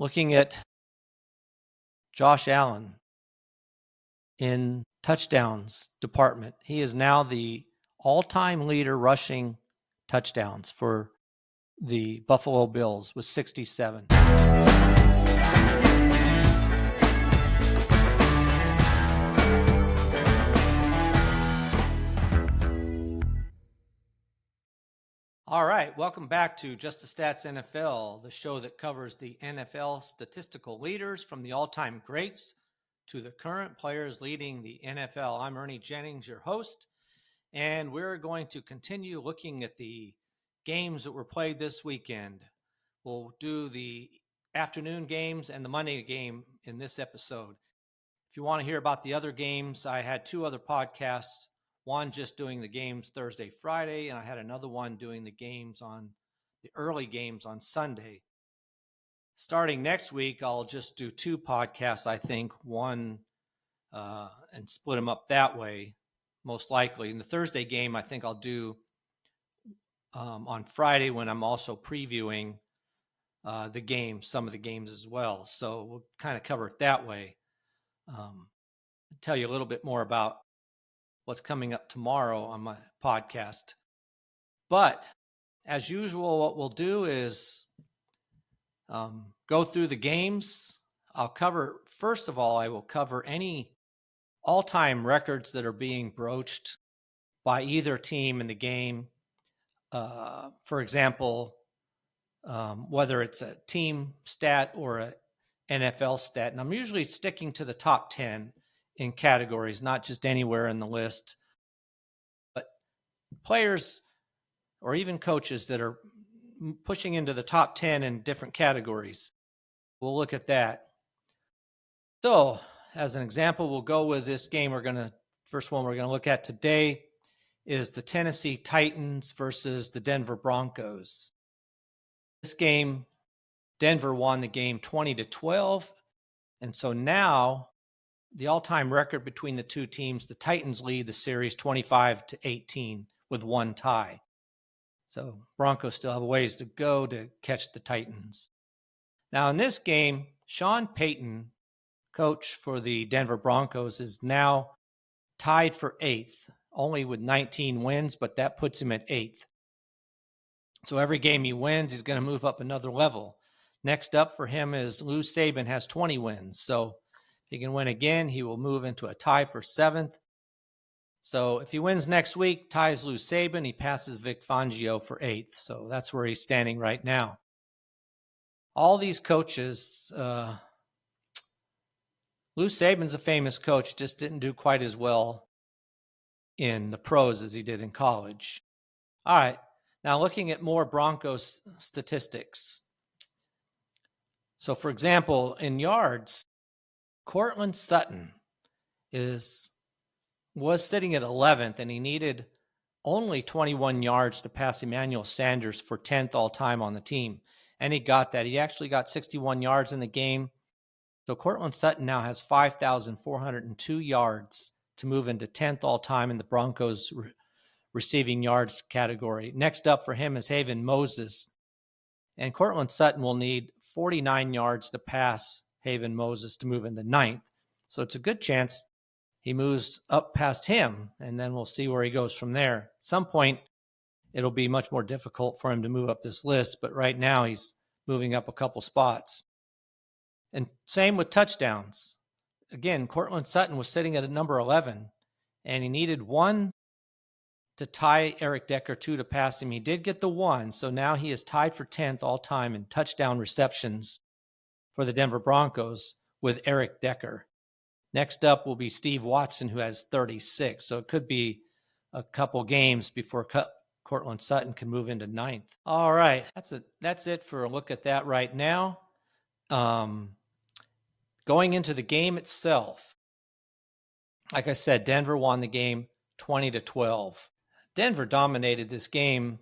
Looking at Josh Allen in touchdowns department, he is now the all-time leader rushing touchdowns for the Buffalo Bills with 67. All right, welcome back to Just the Stats NFL, the show that covers the NFL statistical leaders from the all-time greats to the current players leading the NFL. I'm Ernie Jennings, your host, and we're going to continue looking at the games that were played this weekend. We'll do the afternoon games and the Monday game in this episode. If you want to hear about the other games, I had two other podcasts. One just doing the games Thursday, Friday, and I had another one doing the games on the early games on Sunday. Starting next week, I'll just do two podcasts, I think, one and split them up that way, most likely. And the Thursday game, I think I'll do on Friday when I'm also previewing the games, some of the games as well. So we'll kind of cover it that way. Tell you a little bit more about what's coming up tomorrow on my podcast. But as usual, what we'll do is go through the games. First of all, I will cover any all-time records that are being broached by either team in the game. For example, whether it's a team stat or an NFL stat. And I'm usually sticking to the top 10 in categories, not just anywhere in the list, but players or even coaches that are pushing into the top 10 in different categories. We'll look at that. So as an example, we'll go with this game. First one we're going to look at today is the Tennessee Titans versus the Denver Broncos. This game, Denver won the game 20-12. And so now the all-time record between the two teams, the Titans lead the series 25-18 with one tie. So Broncos still have a ways to go to catch the Titans. Now in this game, Sean Payton, coach for the Denver Broncos, is now tied for 8th, only with 19 wins, but that puts him at 8th. So every game he wins, he's going to move up another level. Next up for him is Lou Saban has 20 wins. So if he can win again, he will move into a tie for 7th. So if he wins next week, ties Lou Saban, he passes Vic Fangio for 8th. So that's where he's standing right now. All these coaches, Lou Saban's a famous coach, just didn't do quite as well in the pros as he did in college. All right, now looking at more Broncos statistics. So for example, in yards, Cortland Sutton was sitting at 11th, and he needed only 21 yards to pass Emmanuel Sanders for 10th all-time on the team. And he got that. He actually got 61 yards in the game. So Cortland Sutton now has 5,402 yards to move into 10th all-time in the Broncos receiving yards category. Next up for him is Haven Moses. And Cortland Sutton will need 49 yards to pass Haven Moses to move into 9th. So it's a good chance he moves up past him, and then we'll see where he goes from there. At some point, it'll be much more difficult for him to move up this list, but right now he's moving up a couple spots. And same with touchdowns. Again, Cortland Sutton was sitting at a number 11, and he needed 1 to tie Eric Decker, 2 to pass him. He did get the 1, so now he is tied for 10th all-time in touchdown receptions for the Denver Broncos with Eric Decker. Next up will be Steve Watson, who has 36. So it could be a couple games before Cortland Sutton can move into 9th. All right, that's it for a look at that right now. Going into the game itself, like I said, Denver won the game 20-12. Denver dominated this game,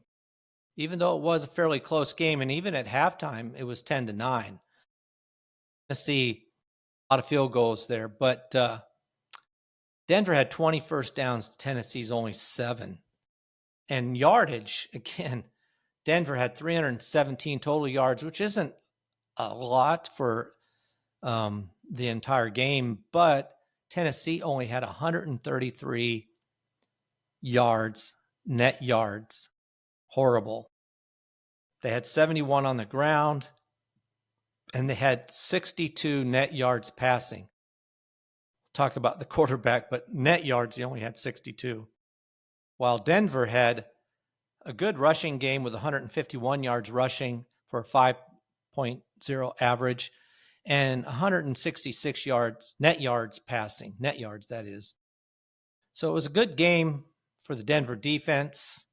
even though it was a fairly close game, and even at halftime, it was 10-9. Let's see. A lot of field goals there, but Denver had 20 first downs, Tennessee's only 7. And yardage, again, Denver had 317 total yards, which isn't a lot for the entire game, but Tennessee only had 133 yards, net yards. Horrible. They had 71 on the ground, and they had 62 net yards passing. Talk about the quarterback, but net yards, he only had 62. While Denver had a good rushing game with 151 yards rushing for a 5.0 average and 166 net yards passing, net yards, that is. So it was a good game for the Denver defense.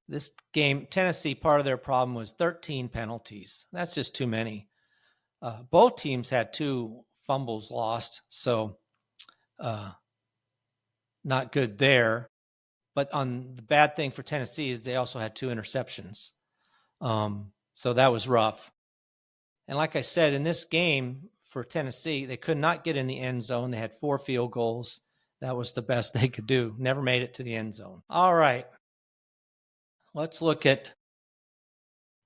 This game, Tennessee, part of their problem was 13 penalties. That's just too many. Both teams had 2 fumbles lost, so not good there. But on the bad thing for Tennessee is they also had 2 interceptions. So that was rough. And like I said, in this game for Tennessee, they could not get in the end zone. They had 4 field goals. That was the best they could do. Never made it to the end zone. All right. Let's look at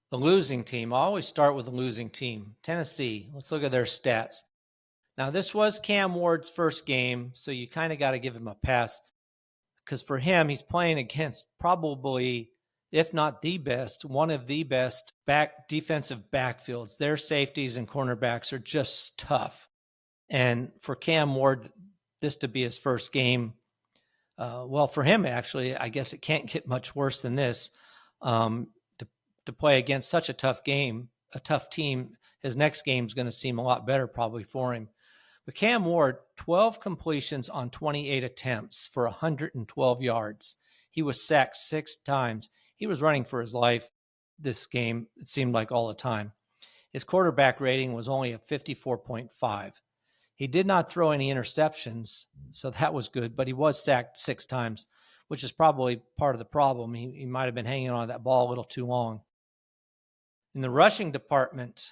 the losing team. I always start with the losing team. Tennessee. Let's look at their stats. Now, this was Cam Ward's first game, so you kind of got to give him a pass because for him, he's playing against probably, if not the best, one of the best defensive backfields. Their safeties and cornerbacks are just tough. And for Cam Ward, this to be his first game, well, for him, actually, I guess it can't get much worse than this. To play against such a tough game, a tough team, his next game is going to seem a lot better probably for him. But Cam Ward, 12 completions on 28 attempts for 112 yards. He was sacked 6 times. He was running for his life this game, it seemed like all the time. His quarterback rating was only a 54.5. He did not throw any interceptions, so that was good, but he was sacked 6 times, which is probably part of the problem. He might have been hanging on to that ball a little too long. In the rushing department,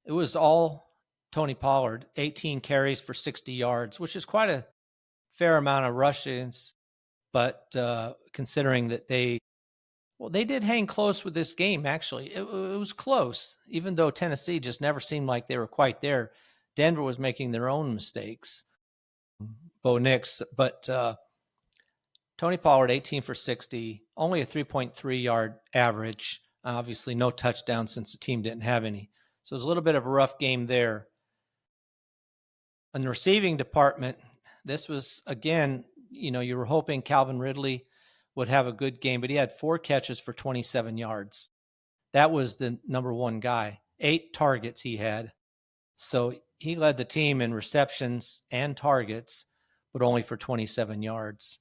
it was all Tony Pollard, 18 carries for 60 yards, which is quite a fair amount of rushes, but considering that they did hang close with this game, actually. It was close, even though Tennessee just never seemed like they were quite there. Denver was making their own mistakes. Bo Nix, but Tony Pollard, 18 for 60, only a 3.3 yard average. Obviously, no touchdown since the team didn't have any. So it was a little bit of a rough game there. In the receiving department, this was, again, you were hoping Calvin Ridley would have a good game, but he had 4 catches for 27 yards. That was the number one guy. 8 targets he had. So he led the team in receptions and targets, but only for 27 yards.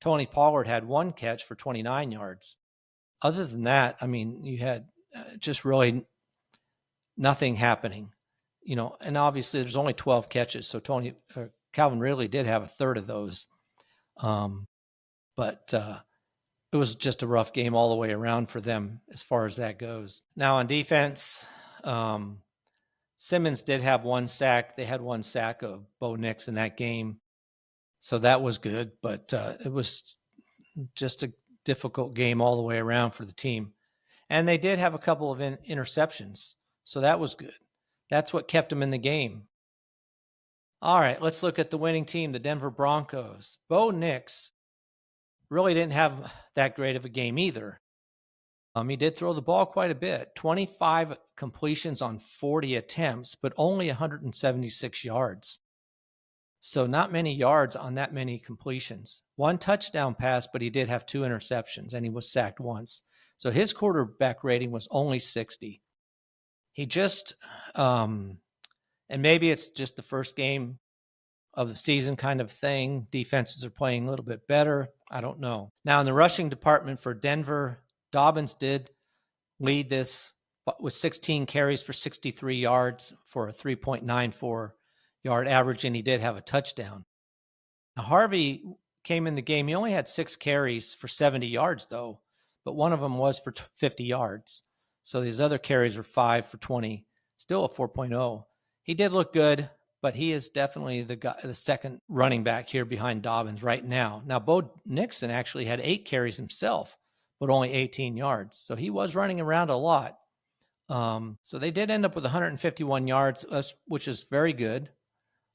Tony Pollard had 1 catch for 29 yards. Other than that, I mean, you had just really nothing happening, and obviously there's only 12 catches. So Calvin Ridley did have a third of those. But it was just a rough game all the way around for them as far as that goes. Now on defense, Simmons did have 1 sack. They had 1 sack of Bo Nix in that game. So that was good, but it was just a difficult game all the way around for the team. And they did have a couple of interceptions, so that was good. That's what kept them in the game. All right, let's look at the winning team, the Denver Broncos. Bo Nix really didn't have that great of a game either. He did throw the ball quite a bit, 25 completions on 40 attempts, but only 176 yards. So not many yards on that many completions. 1 touchdown pass, but he did have 2 interceptions, and he was sacked once. So his quarterback rating was only 60. He just, and maybe it's just the first game of the season kind of thing. Defenses are playing a little bit better. I don't know. Now, in the rushing department for Denver, Dobbins did lead this with 16 carries for 63 yards for a 3.94 yard average, and he did have a touchdown. Now, Harvey came in the game. He only had 6 carries for 70 yards, though, but one of them was for 50 yards. So these other carries were 5 for 20, still a 4.0. He did look good, but he is definitely the second running back here behind Dobbins right now. Now, Bo Nixon actually had 8 carries himself, but only 18 yards. So he was running around a lot. So they did end up with 151 yards, which is very good.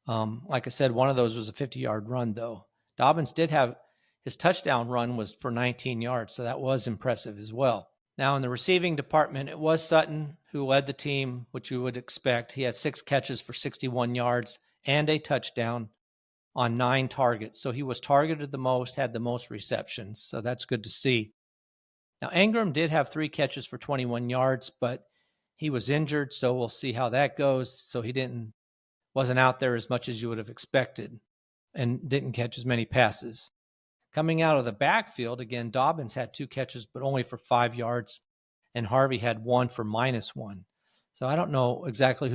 Like I said, one of those was a 50-yard run, though. Dobbins did have his touchdown run was for 19 yards, so that was impressive as well. Now, in the receiving department, it was Sutton who led the team, which you would expect. He had 6 catches for 61 yards and a touchdown on 9 targets. So he was targeted the most, had the most receptions. So that's good to see. Now, Ingram did have 3 catches for 21 yards, but he was injured, so we'll see how that goes. So he wasn't out there as much as you would have expected and didn't catch as many passes. Coming out of the backfield, again, Dobbins had 2 catches, but only for 5 yards, and Harvey had 1 for -1. So I don't know exactly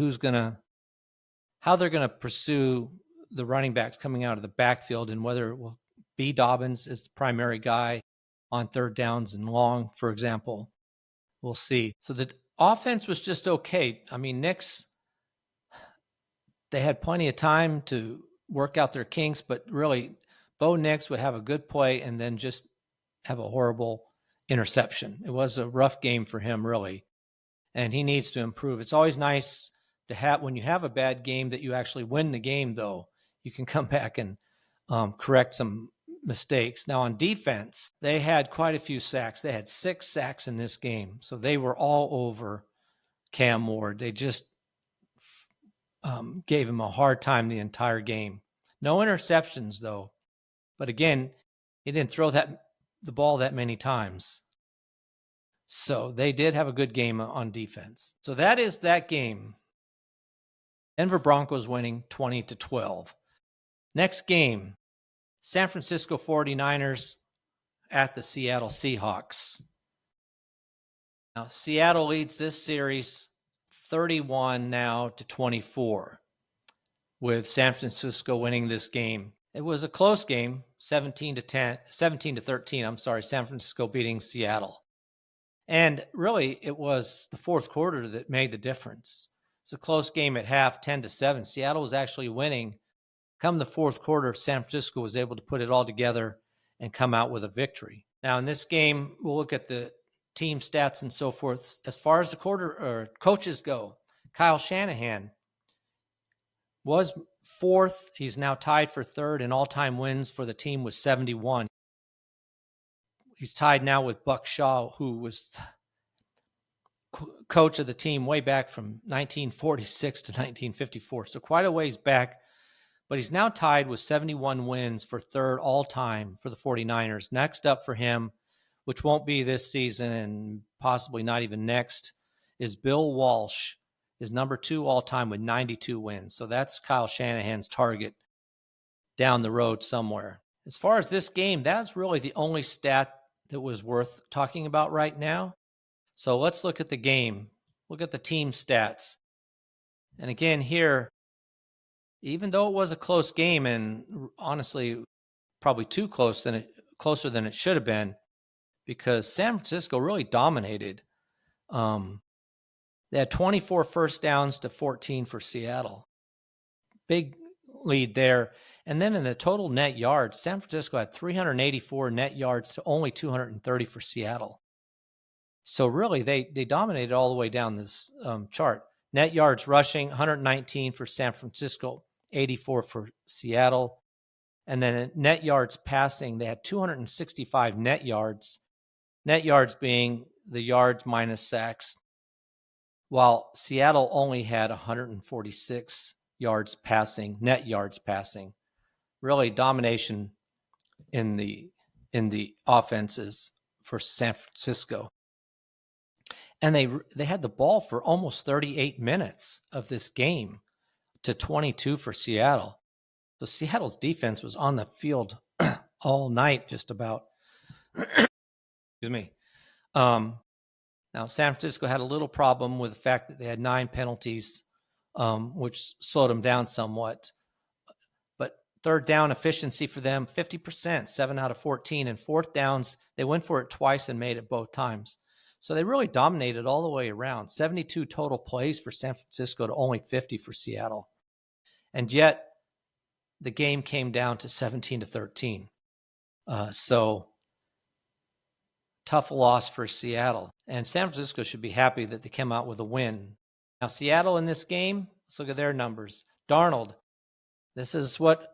how they're going to pursue the running backs coming out of the backfield and whether it will be Dobbins as the primary guy on 3rd downs and long, for example. We'll see. So the offense was just okay. I mean, they had plenty of time to work out their kinks, but really, Bo Nix would have a good play and then just have a horrible interception. It was a rough game for him, really, and he needs to improve. It's always nice to have, when you have a bad game, that you actually win the game, though. You can come back and correct some mistakes. Now, on defense, they had quite a few sacks. They had 6 sacks in this game, so they were all over Cam Ward. They just gave him a hard time the entire game. No interceptions, though. But again, he didn't throw the ball that many times. So they did have a good game on defense. So that is that game. Denver Broncos winning 20-12. Next game, San Francisco 49ers at the Seattle Seahawks. Now, Seattle leads this series 31 now to 24, with San Francisco winning this game. It was a close game, 17-13. I'm sorry, San Francisco beating Seattle. And really, it was the 4th quarter that made the difference. It's a close game at half, 10-7. Seattle was actually winning. Come the 4th quarter, San Francisco was able to put it all together and come out with a victory. Now, in this game, we'll look at the team stats and so forth. As far as the coaches go, Kyle Shanahan was 4th. He's now tied for 3rd in all-time wins for the team with 71. He's tied now with Buck Shaw, who was coach of the team way back from 1946 to 1954. So quite a ways back, but he's now tied with 71 wins for 3rd all-time for the 49ers. Next up for him, which won't be this season and possibly not even next, is Bill Walsh, is number 2 all-time with 92 wins. So that's Kyle Shanahan's target down the road somewhere. As far as this game, that's really the only stat that was worth talking about right now. So let's look at the game. Look at the team stats. And again, here, even though it was a close game, and honestly, probably closer than it should have been, because San Francisco really dominated. They had 24 first downs to 14 for Seattle. Big lead there. And then in the total net yards, San Francisco had 384 net yards to only 230 for Seattle. So really, they dominated all the way down this chart. Net yards rushing, 119 for San Francisco, 84 for Seattle. And then net yards passing, they had 265 net yards. Net yards being the yards minus sacks, while Seattle only had 146 yards passing, net yards passing. Really domination in the offenses for San Francisco. And they had the ball for almost 38 minutes of this game to 22 for Seattle. So Seattle's defense was on the field all night, just about. Excuse me. Now, San Francisco had a little problem with the fact that they had 9 penalties, which slowed them down somewhat. But 3rd down efficiency for them, 50%, 7 out of 14. And 4th downs, they went for it twice and made it both times. So they really dominated all the way around. 72 total plays for San Francisco to only 50 for Seattle. And yet, the game came down to 17-13. So tough loss for Seattle. And San Francisco should be happy that they came out with a win. Now, Seattle in this game, let's look at their numbers. Darnold, this is what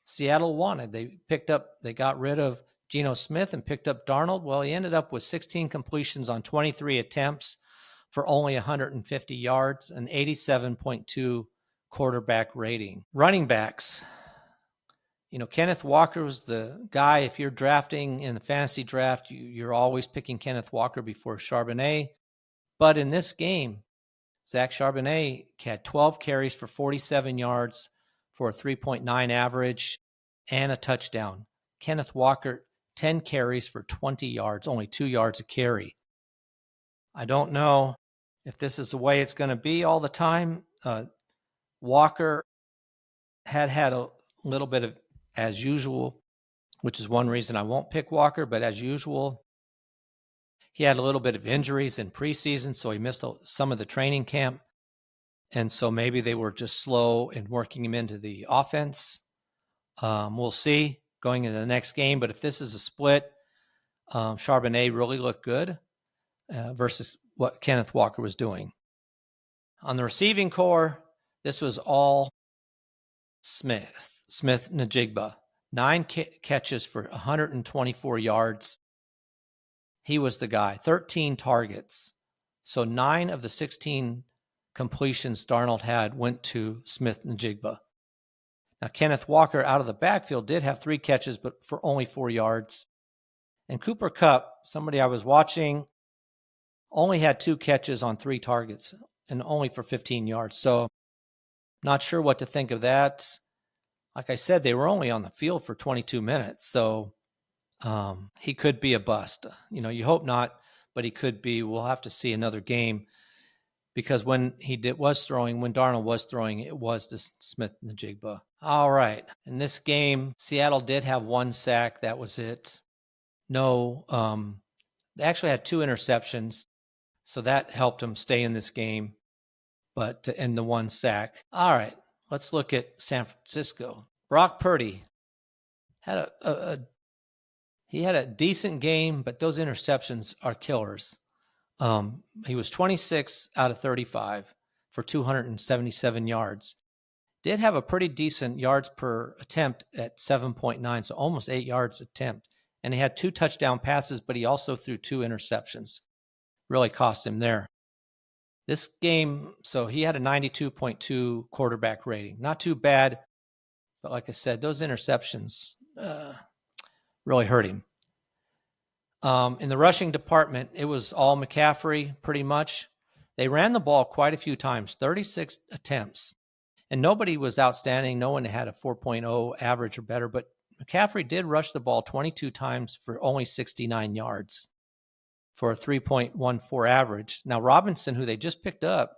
Seattle wanted. They got rid of Geno Smith and picked up Darnold. Well, he ended up with 16 completions on 23 attempts for only 150 yards, an 87.2 quarterback rating. Running backs. Kenneth Walker was the guy. If you're drafting in the fantasy draft, you're always picking Kenneth Walker before Charbonnet. But in this game, Zach Charbonnet had 12 carries for 47 yards for a 3.9 average and a touchdown. Kenneth Walker, 10 carries for 20 yards, only 2 yards a carry. I don't know if this is the way it's going to be all the time. Walker had a little bit of, as usual, which is one reason I won't pick Walker, but as usual, he had a little bit of injuries in preseason, so he missed some of the training camp. And so maybe they were just slow in working him into the offense. We'll see going into the next game. But if this is a split, Charbonnet really looked good versus what Kenneth Walker was doing. On the receiving core, this was all Smith-Njigba. 9 catches for 124 yards. He was the guy. 13 targets. So 9 of the 16 completions Darnold had went to Smith-Njigba. Now, Kenneth Walker out of the backfield did have 3 catches, but for only 4 yards. And Cooper Kupp, somebody I was watching, only had 2 catches on 3 targets and only for 15 yards. So not sure what to think of that. Like I said, they were only on the field for 22 minutes. So he could be a bust. You hope not, but he could be. We'll have to see another game because when Darnold was throwing, it was to Smith-Njigba. All right. In this game, Seattle did have 1 sack. That was it. No, they actually had 2 interceptions. So that helped them stay in this game, but to end the 1 sack. All right, let's look at San Francisco. Brock Purdy had he had a decent game, but those interceptions are killers. He was 26 out of 35 for 277 yards. Did have a pretty decent yards per attempt at 7.9, so almost 8 yards attempt. And he had 2 touchdown passes, but he also threw 2 interceptions. Really cost him there. This game, so he had a 92.2 quarterback rating. Not too bad, but like I said, those interceptions really hurt him. In the rushing department, it was all McCaffrey pretty much. They ran the ball quite a few times, 36 attempts, and nobody was outstanding. No one had a 4.0 average or better, but McCaffrey did rush the ball 22 times for only 69 yards. For a 3.14 average. Now, Robinson, who they just picked up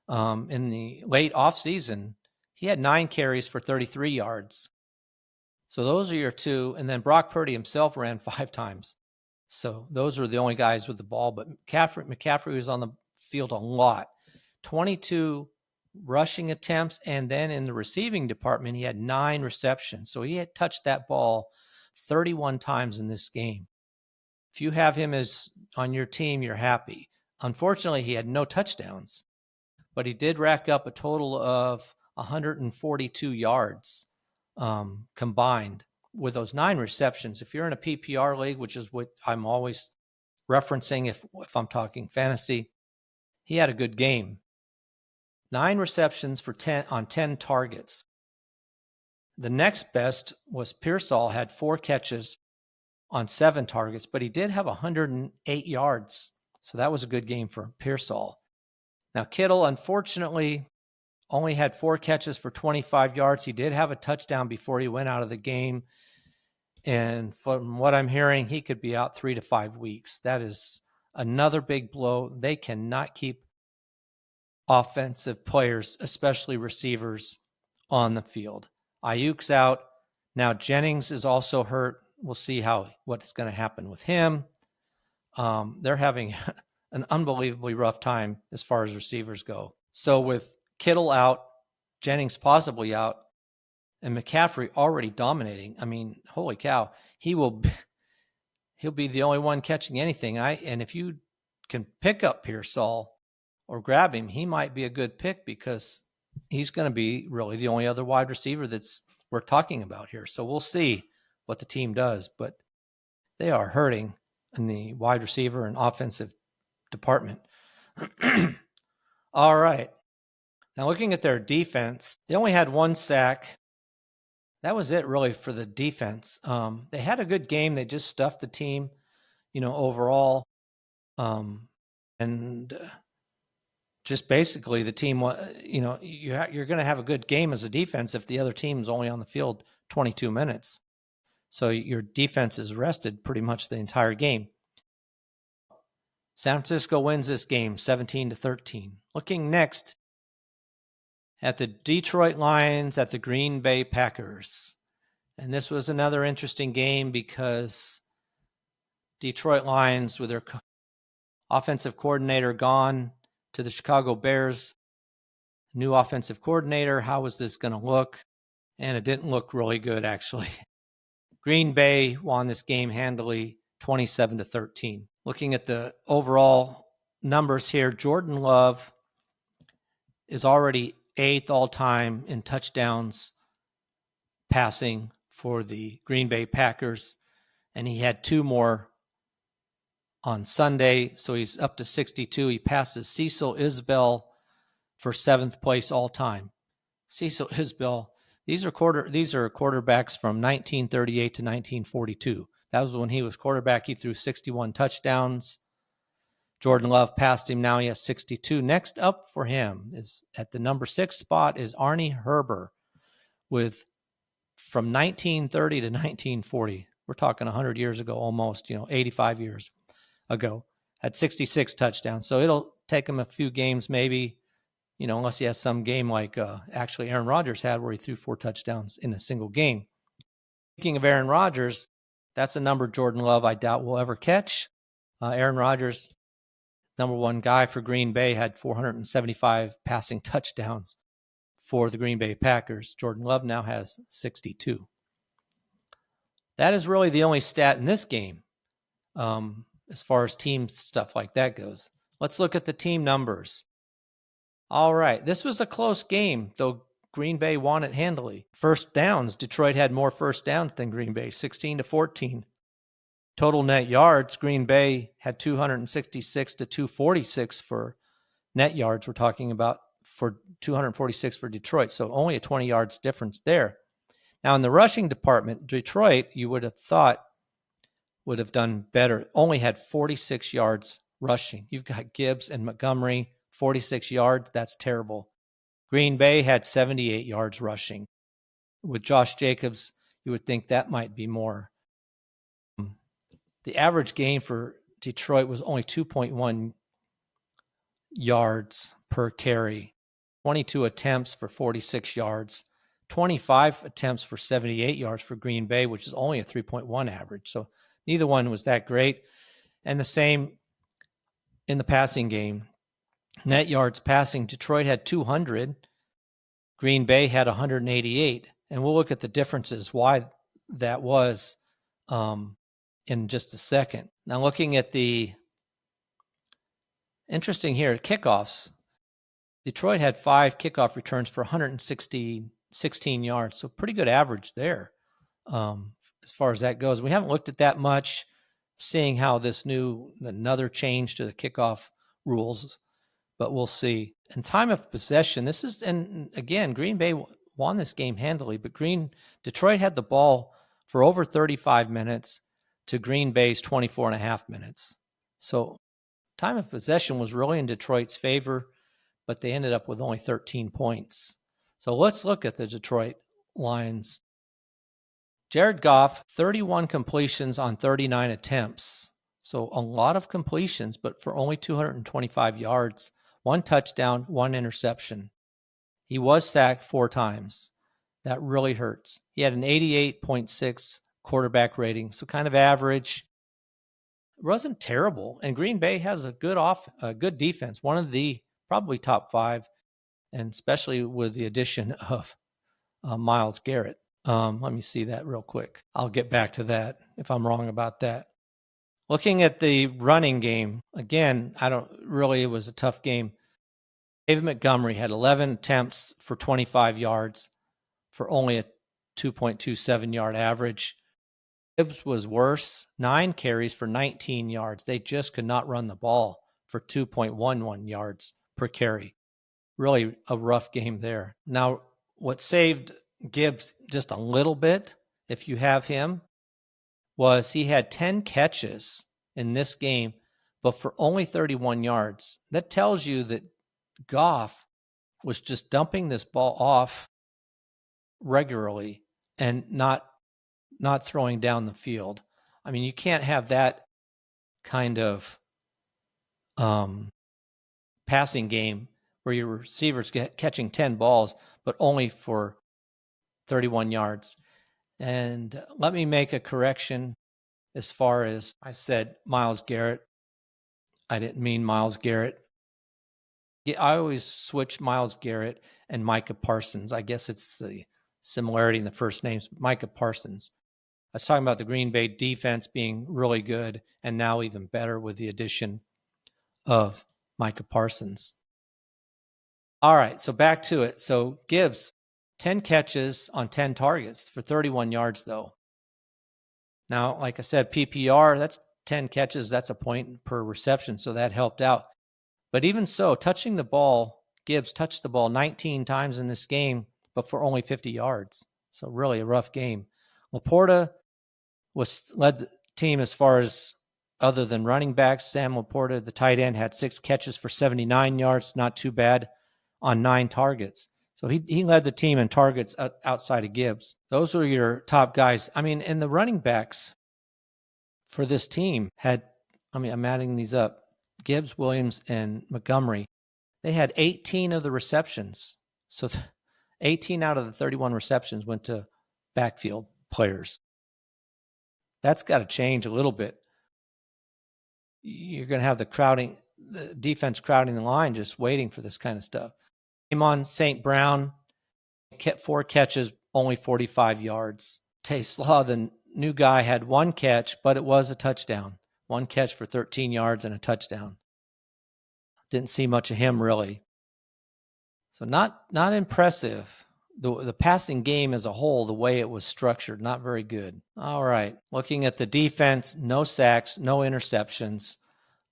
in the late offseason, he had 9 carries for 33 yards. So those are your 2. And then Brock Purdy himself ran 5 times. So those were the only guys with the ball. But McCaffrey was on the field a lot. 22 rushing attempts. And then in the receiving department, he had 9 receptions. So he had touched that ball 31 times in this game. If you have him as on your team, you're happy. Unfortunately, he had no touchdowns, but he did rack up a total of 142 yards combined with those 9 receptions. If you're in a PPR league, which is what I'm always referencing if I'm talking fantasy, he had a good game. 9 receptions for 10 targets. The next best was Pearsall, had 4 catches on 7 targets, but he did have 108 yards. So that was a good game for Pearsall. Now, Kittle, unfortunately, only had 4 catches for 25 yards. He did have a touchdown before he went out of the game. And from what I'm hearing, he could be out 3 to 5 weeks. That is another big blow. They cannot keep offensive players, especially receivers, on the field. Ayuk's out. Now, Jennings is also hurt. We'll see what's going to happen with him. They're having an unbelievably rough time as far as receivers go. So with Kittle out, Jennings possibly out, and McCaffrey already dominating, I mean, holy cow, he will he'll be the only one catching anything. And if you can pick up Pearsall or grab him, he might be a good pick because he's going to be really the only other wide receiver that's we're talking about here. So we'll see what the team does, but they are hurting in the wide receiver and offensive department. All right. Now looking at their defense, they only had 1 sack. That was it really for the defense. They had a good game. They just stuffed the team, overall. And just basically the team, you're going to have a good game as a defense if the other team's only on the field 22 minutes. So your defense is rested pretty much the entire game. San Francisco wins this game 17-13. Looking next at the Detroit Lions at the Green Bay Packers. And this was another interesting game because Detroit Lions, with their offensive coordinator gone to the Chicago Bears, new offensive coordinator, how was this going to look? And it didn't look really good, actually. Green Bay won this game handily, 27-13. Looking at the overall numbers here, Jordan Love is already 8th all-time in touchdowns passing for the Green Bay Packers, and he had 2 more on Sunday, so he's up to 62. He passes Cecil Isbell for 7th place all-time. Cecil Isbell, these are quarterbacks from 1938 to 1942. That was when he was quarterback. He threw 61 touchdowns. Jordan Love passed him. Now he has 62. Next up for him is at the number 6 spot is Arnie Herber with from 1930 to 1940. We're talking 100 years ago almost, 85 years ago, had 66 touchdowns. So it'll take him a few games maybe, unless he has some game like actually Aaron Rodgers had where he threw 4 touchdowns in a single game. Speaking of Aaron Rodgers, that's a number Jordan Love I doubt will ever catch. Aaron Rodgers, number 1 guy for Green Bay, had 475 passing touchdowns for the Green Bay Packers. Jordan Love now has 62. That is really the only stat in this game as far as team stuff like that goes. Let's look at the team numbers. All right, this was a close game, though Green Bay won it handily. First downs, Detroit had more first downs than Green Bay, 16-14. Total net yards, Green Bay had 266 to 246 for net yards. We're talking about for 246 for Detroit, so only a 20 yards difference there. Now, in the rushing department, Detroit, you would have thought, would have done better. Only had 46 yards rushing. You've got Gibbs and Montgomery, 46 yards. That's terrible. Green Bay had 78 yards rushing. With Josh Jacobs, you would think that might be more. The average gain for Detroit was only 2.1 yards per carry. 22 attempts for 46 yards. 25 attempts for 78 yards for Green Bay, which is only a 3.1 average. So neither one was that great. And the same in the passing game. Net yards passing, Detroit had 200. Green Bay had 188. And we'll look at the differences, why that was in just a second. Now looking at the interesting here, kickoffs. Detroit had 5 kickoff returns for 116 yards. So pretty good average there as far as that goes. We haven't looked at that much, seeing how this another change to the kickoff rules, but we'll see. In time of possession, and again, Green Bay won this game handily, but Detroit had the ball for over 35 minutes to Green Bay's 24 and a half minutes. So time of possession was really in Detroit's favor, but they ended up with only 13 points. So let's look at the Detroit Lions. Jared Goff, 31 completions on 39 attempts. So a lot of completions, but for only 225 yards, 1 touchdown, 1 interception. He was sacked 4 times. That really hurts. He had an 88.6 quarterback rating, so kind of average. It wasn't terrible. And Green Bay has a good defense, one of the probably top 5, and especially with the addition of Myles Garrett. Let me see that real quick. I'll get back to that if I'm wrong about that. Looking at the running game, again, it was a tough game. David Montgomery had 11 attempts for 25 yards for only a 2.27 yard average. Gibbs was worse, 9 carries for 19 yards. They just could not run the ball for 2.11 yards per carry. Really a rough game there. Now, what saved Gibbs just a little bit, if you have him, was he had 10 catches in this game, but for only 31 yards. That tells you that Goff was just dumping this ball off regularly and not throwing down the field. I mean, you can't have that kind of passing game where your receivers catching 10 balls, but only for 31 yards. And let me make a correction as far as I said Myles Garrett. I didn't mean Myles Garrett. I always switch Myles Garrett and Micah Parsons. I guess it's the similarity in the first names. Micah Parsons. I was talking about the Green Bay defense being really good and now even better with the addition of Micah Parsons. All right, so back to it. So Gibbs, 10 catches on 10 targets for 31 yards, though. Now, like I said, PPR, that's 10 catches. That's a point per reception, so that helped out. But even so, touching the ball, Gibbs touched the ball 19 times in this game, but for only 50 yards. So really a rough game. Laporta led the team as far as other than running backs. Sam Laporta, the tight end, had 6 catches for 79 yards. Not too bad on 9 targets. So he led the team in targets outside of Gibbs. Those were your top guys. I mean, and the running backs for this team I'm adding these up. Gibbs, Williams, and Montgomery, they had 18 of the receptions. So 18 out of the 31 receptions went to backfield players. That's got to change a little bit. You're going to have the defense crowding the line, just waiting for this kind of stuff. Amon St. Brown, 4 catches, only 45 yards. Tay Slaw, the new guy, had 1 catch, but it was a touchdown. 1 catch for 13 yards and a touchdown. Didn't see much of him, really. So not impressive. The passing game as a whole, the way it was structured, not very good. All right. Looking at the defense, no sacks, no interceptions.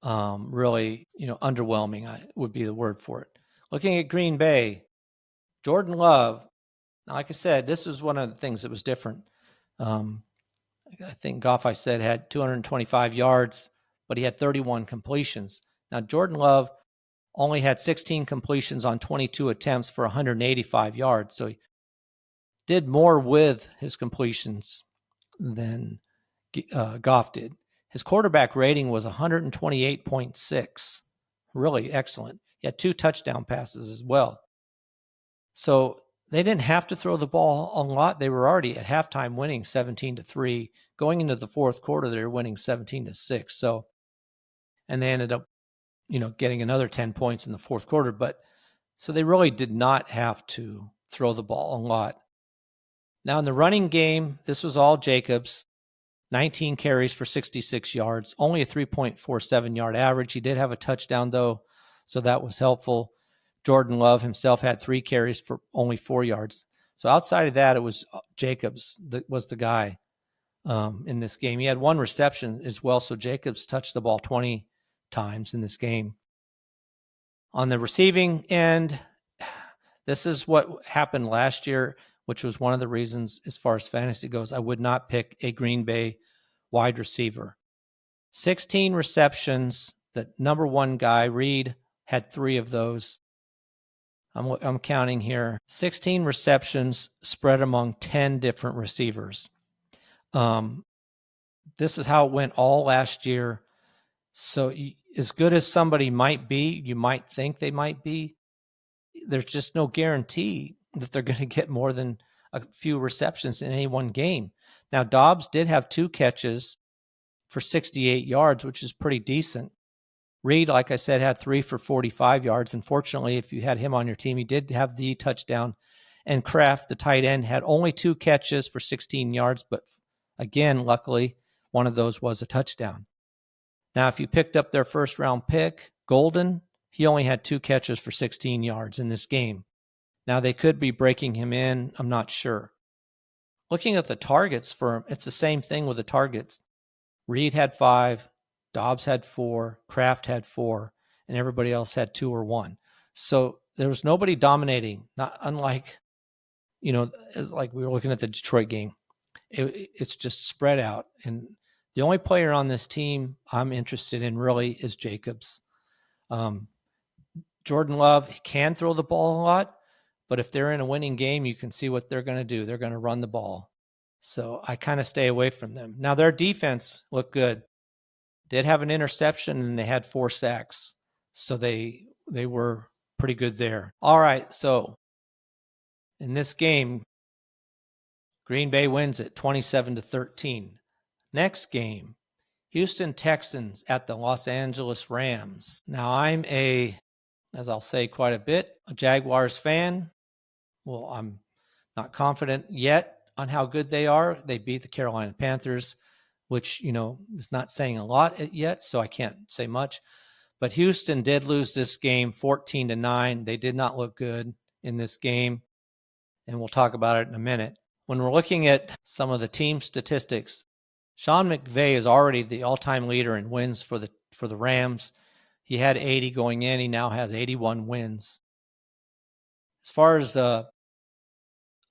Really, underwhelming would be the word for it. Looking at Green Bay, Jordan Love. Now, like I said, this was one of the things that was different. I think Goff, I said, had 225 yards, but he had 31 completions. Now, Jordan Love only had 16 completions on 22 attempts for 185 yards. So he did more with his completions than Goff did. His quarterback rating was 128.6. Really excellent. He had 2 touchdown passes as well. So they didn't have to throw the ball a lot. They were already at halftime winning 17-3. Going into the fourth quarter, they were winning 17-6. So, and they ended up, getting another 10 points in the fourth quarter. But so they really did not have to throw the ball a lot. Now in the running game, this was all Jacobs. 19 carries for 66 yards, only a 3.47 yard average. He did have a touchdown though, so that was helpful. Jordan Love himself had 3 carries for only 4 yards. So outside of that, it was Jacobs that was the guy in this game. He had 1 reception as well, so Jacobs touched the ball 20 times in this game. On the receiving end, this is what happened last year, which was one of the reasons as far as fantasy goes, I would not pick a Green Bay wide receiver. 16 receptions. The number 1 guy, Reed, had 3 of those. I'm counting here. 16 receptions spread among 10 different receivers. This is how it went all last year. So as good as somebody might be, you might think they might be, there's just no guarantee that they're going to get more than a few receptions in any one game. Now, Dobbs did have 2 catches for 68 yards, which is pretty decent. Reed, like I said, had 3 for 45 yards. Unfortunately, if you had him on your team, he did have the touchdown. And Kraft, the tight end, had only 2 catches for 16 yards. But again, luckily, one of those was a touchdown. Now, if you picked up their first round pick, Golden, he only had 2 catches for 16 yards in this game. Now, they could be breaking him in. I'm not sure. Looking at the targets for him, it's the same thing with the targets. Reed had 5, Dobbs had 4, Kraft had 4, and everybody else had 2 or 1. So there was nobody dominating, not unlike, as like we were looking at the Detroit game. It's just spread out. And the only player on this team I'm interested in really is Jacobs. Jordan Love can throw the ball a lot, but if they're in a winning game, you can see what they're going to do. They're going to run the ball. So I kind of stay away from them. Now, their defense looked good. Did have an interception, and they had 4 sacks. So they were pretty good there. All right, so in this game, Green Bay wins it 27-13. Next game, Houston Texans at the Los Angeles Rams. Now, I'm as I'll say quite a bit, a Jaguars fan. Well, I'm not confident yet on how good they are. They beat the Carolina Panthers, which, is not saying a lot yet, so I can't say much. But Houston did lose this game 14-9. They did not look good in this game, and we'll talk about it in a minute. When we're looking at some of the team statistics, Sean McVay is already the all-time leader in wins for the Rams. He had 80 going in. He now has 81 wins. As far as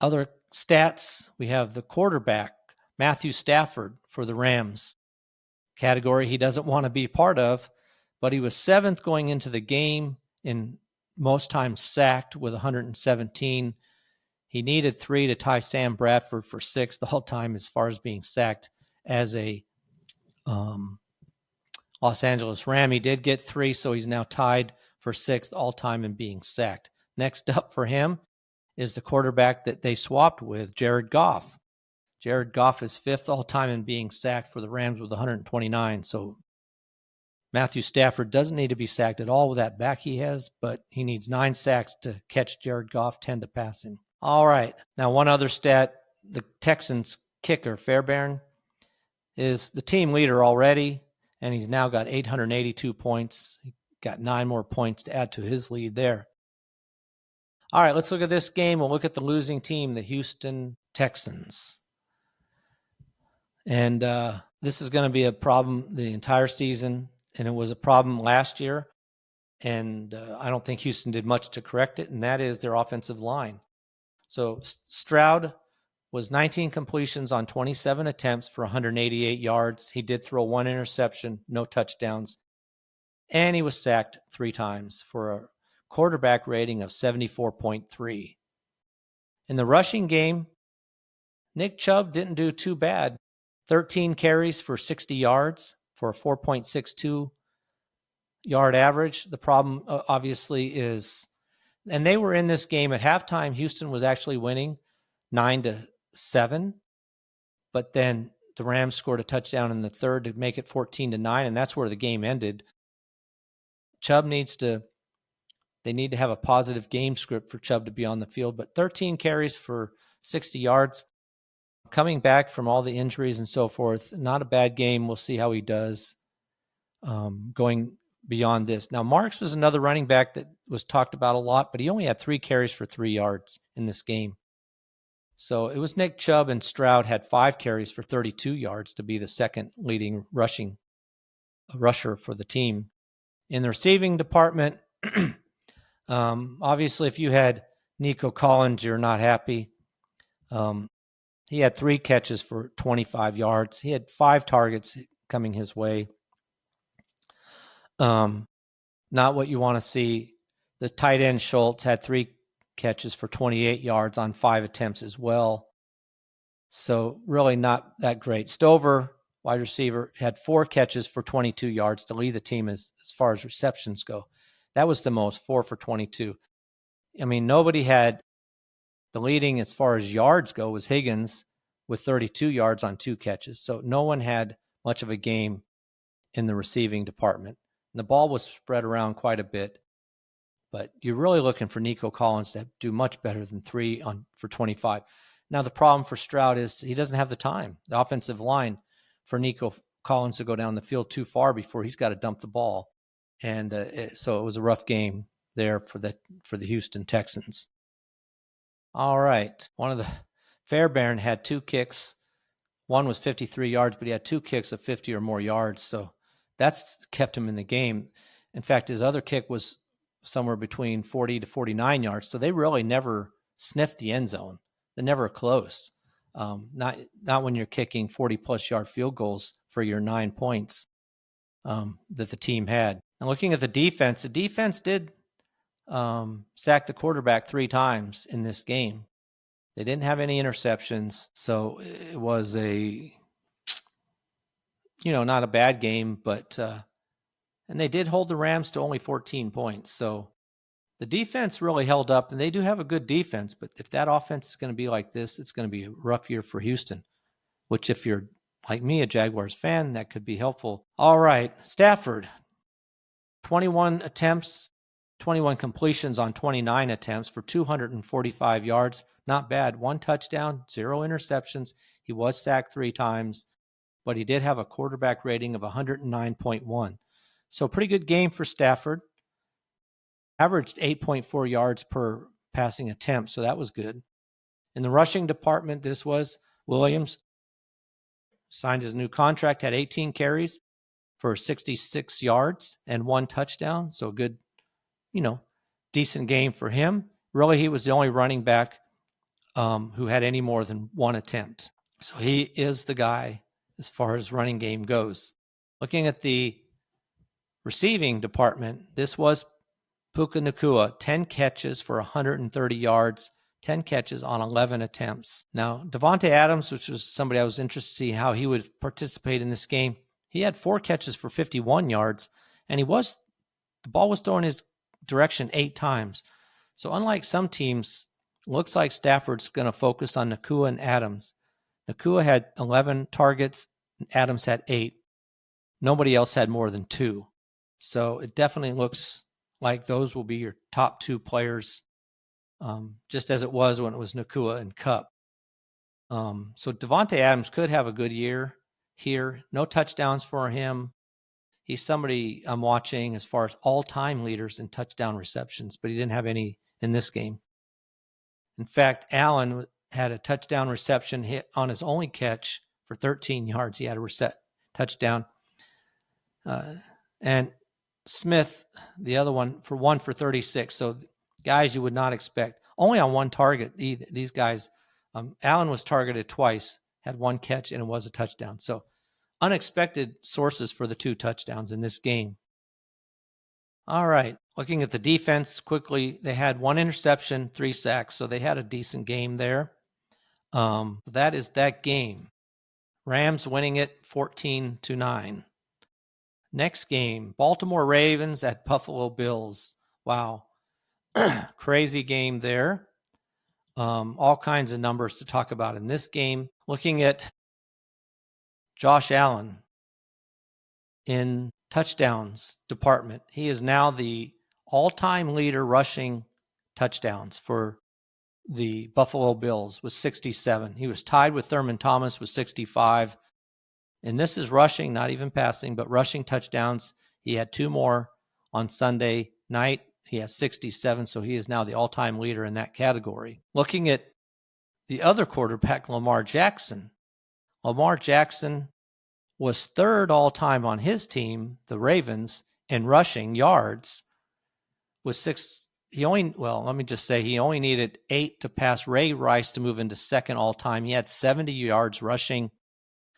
other stats, we have the quarterback, Matthew Stafford, for the Rams. Category he doesn't want to be part of, but he was 7th going into the game in most times sacked with 117. He needed 3 to tie Sam Bradford for 6th all-time as far as being sacked as a Los Angeles Ram. He did get 3, so he's now tied for 6th all-time in being sacked. Next up for him is the quarterback that they swapped with, Jared Goff. Jared Goff is 5th all-time in being sacked for the Rams with 129. So Matthew Stafford doesn't need to be sacked at all with that back he has, but he needs 9 sacks to catch Jared Goff, 10 to pass him. All right. Now, one other stat, the Texans kicker, Fairbairn, is the team leader already, and he's now got 882 points. He got 9 more points to add to his lead there. All right, let's look at this game. We'll look at the losing team, the Houston Texans. And this is going to be a problem the entire season, and it was a problem last year, and I don't think Houston did much to correct it, and that is their offensive line. So Stroud was 19 completions on 27 attempts for 188 yards. He did throw 1 interception, no touchdowns, and he was sacked 3 times for a quarterback rating of 74.3. In the rushing game, Nick Chubb didn't do too bad. 13 carries for 60 yards for a 4.62 yard average. The problem obviously is, and they were in this game at halftime, Houston was actually winning 9-7, but then the Rams scored a touchdown in the third to make it 14-9, and that's where the game ended. Chubb they need to have a positive game script for Chubb to be on the field, but 13 carries for 60 yards. Coming back from all the injuries and so forth, not a bad game. We'll see how he does going beyond this. Now, Marks was another running back that was talked about a lot, but he only had 3 carries for 3 yards in this game. So it was Nick Chubb, and Stroud had 5 carries for 32 yards to be the second leading rusher for the team. In the receiving department, obviously, if you had Nico Collins, you're not happy. He had 3 catches for 25 yards. He had 5 targets coming his way. Not what you want to see. The tight end Schultz had 3 catches for 28 yards on 5 attempts as well. So really not that great. Stover, wide receiver, had 4 catches for 22 yards to lead the team as far as receptions go. That was the most, 4 for 22. I mean, nobody had the leading as far as yards go was Higgins with 32 yards on 2 catches. So no one had much of a game in the receiving department. And the ball was spread around quite a bit. But you're really looking for Nico Collins to do much better than 3 for 25. Now, the problem for Stroud is he doesn't have the time. The offensive line for Nico Collins to go down the field too far before he's got to dump the ball. And so it was a rough game there for the Houston Texans. All right. One of the Fairbairn had 2 kicks. One was 53 yards, but he had 2 kicks of 50 or more yards. So that's kept him in the game. In fact, his other kick was somewhere between 40 to 49 yards. So they really never sniffed the end zone. They're never close. Not when you're kicking 40-plus yard field goals for your 9 points that the team had. And looking at the defense did sack the quarterback 3 times in this game. They didn't have any interceptions, so it was not a bad game, but and they did hold the Rams to only 14 points. So the defense really held up, and they do have a good defense, but if that offense is going to be like this, it's going to be a rough year for Houston, which if you're like me, a Jaguars fan, that could be helpful. All right, Stafford, 21 attempts, 21 completions on 29 attempts for 245 yards. Not bad. 1 touchdown, 0 interceptions. He was sacked 3 times, but he did have a quarterback rating of 109.1. So pretty good game for Stafford. Averaged 8.4 yards per passing attempt, so that was good. In the rushing department, this was Williams. Signed his new contract, had 18 carries for 66 yards and 1 touchdown. So good, decent game for him. Really, he was the only running back who had any more than 1 attempt. So he is the guy as far as running game goes. Looking at the receiving department, this was Puka Nacua, 10 catches for 130 yards, 10 catches on 11 attempts. Now, Davante Adams, which was somebody I was interested to see how he would participate in this game, he had 4 catches for 51 yards, and the ball was thrown his direction 8 times. So unlike some teams, looks like Stafford's going to focus on Nacua and Adams. Nacua had 11 targets, Adams had 8. Nobody else had more than 2. So it definitely looks like those will be your top 2 players, just as it was when it was Nacua and Kupp. So Davante Adams could have a good year here. No touchdowns for him. He's somebody I'm watching as far as all-time leaders in touchdown receptions, but he didn't have any in this game. In fact, Allen had a touchdown reception hit on his only catch for 13 yards. He had a touchdown. And Smith, the other one, for 1 for 36. So guys you would not expect. Only on 1 target, these guys. Allen was targeted twice, had 1 catch, and it was a touchdown. So unexpected sources for the 2 touchdowns in this game. All right, looking at the defense quickly, they had 1 interception, 3 sacks, so they had a decent game there. That is that game. Rams winning it 14-9. Next game, Baltimore Ravens at Buffalo Bills. Wow, crazy game there. All kinds of numbers to talk about in this game. Looking at Josh Allen in touchdowns department, he is now the all-time leader rushing touchdowns for the Buffalo Bills with 67. He was tied with Thurman Thomas with 65. And this is rushing, not even passing, but rushing touchdowns. He had 2 more on Sunday night. He has 67, so he is now the all-time leader in that category. Looking at the other quarterback, Lamar Jackson. Lamar Jackson was 3rd all-time on his team, the Ravens, in rushing yards with 6. He only needed 8 to pass Ray Rice to move into 2nd all-time. He had 70 yards rushing.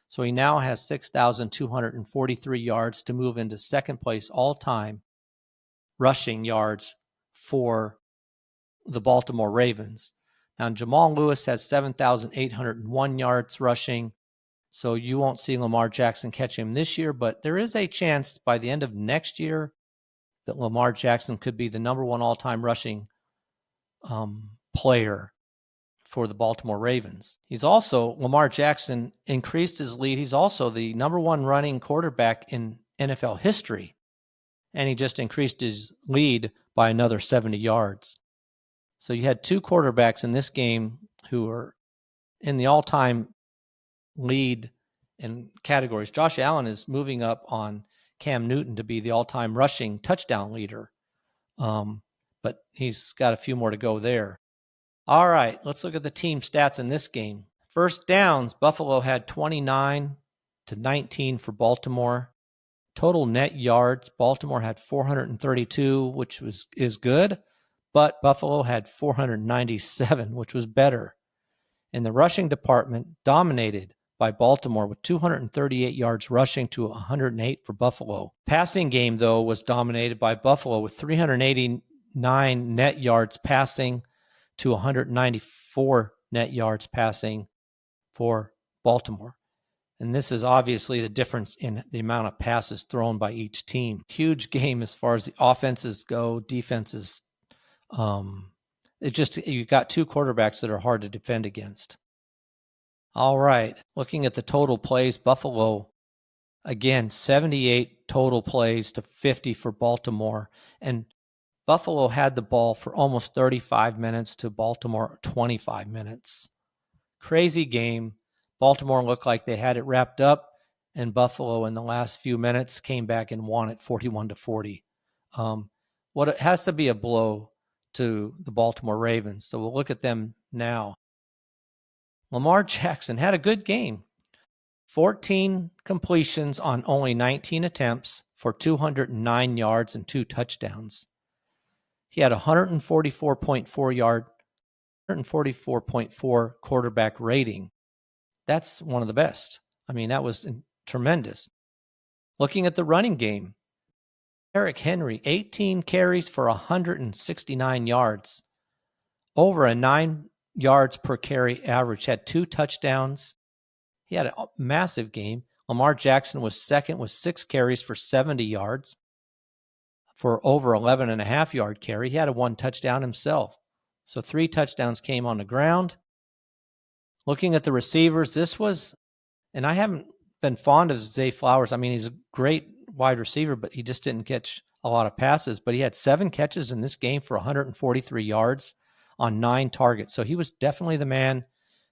So he now has 6,243 yards to move into 2nd place all-time rushing yards for the Baltimore Ravens. Now, Jamal Lewis has 7,801 yards rushing, so you won't see Lamar Jackson catch him this year, but there is a chance by the end of next year that Lamar Jackson could be the number 1 all-time rushing player for the Baltimore Ravens. Lamar Jackson increased his lead. He's also the number 1 running quarterback in NFL history, and he just increased his lead by another 70 yards. So you had 2 quarterbacks in this game who are in the all-time lead in categories. Josh Allen is moving up on Cam Newton to be the all-time rushing touchdown leader. But he's got a few more to go there. All right, let's look at the team stats in this game. First downs, Buffalo had 29 to 19 for Baltimore. Total net yards, Baltimore had 432, which is good, but Buffalo had 497, which was better. In the rushing department, dominated by Baltimore with 238 yards rushing to 108 for Buffalo. Passing game, though, was dominated by Buffalo with 389 net yards passing to 194 net yards passing for Baltimore. And this is obviously the difference in the amount of passes thrown by each team. Huge game as far as the offenses go, defenses. You've got two quarterbacks that are hard to defend against. All right, looking at the total plays, Buffalo, again, 78 total plays to 50 for Baltimore. And Buffalo had the ball for almost 35 minutes to Baltimore 25 minutes. Crazy game. Baltimore looked like they had it wrapped up, and Buffalo in the last few minutes came back and won it 41-40. What it has to be a blow to the Baltimore Ravens. So we'll look at them now. Lamar Jackson had a good game. 14 completions on only 19 attempts for 209 yards and 2 touchdowns. He had 144.4 quarterback rating. That's one of the best. I mean, that was tremendous. Looking at the running game, Derrick Henry, 18 carries for 169 yards, over a 9 yards per carry average, had 2 touchdowns. He had a massive game. Lamar Jackson was second with 6 carries for 70 yards for over 11.5 yard carry. He had a 1 touchdown himself. So 3 touchdowns came on the ground. Looking at the receivers, and I haven't been fond of Zay Flowers. I mean, he's a great wide receiver, but he just didn't catch a lot of passes. But he had 7 catches in this game for 143 yards on 9 targets. So he was definitely the man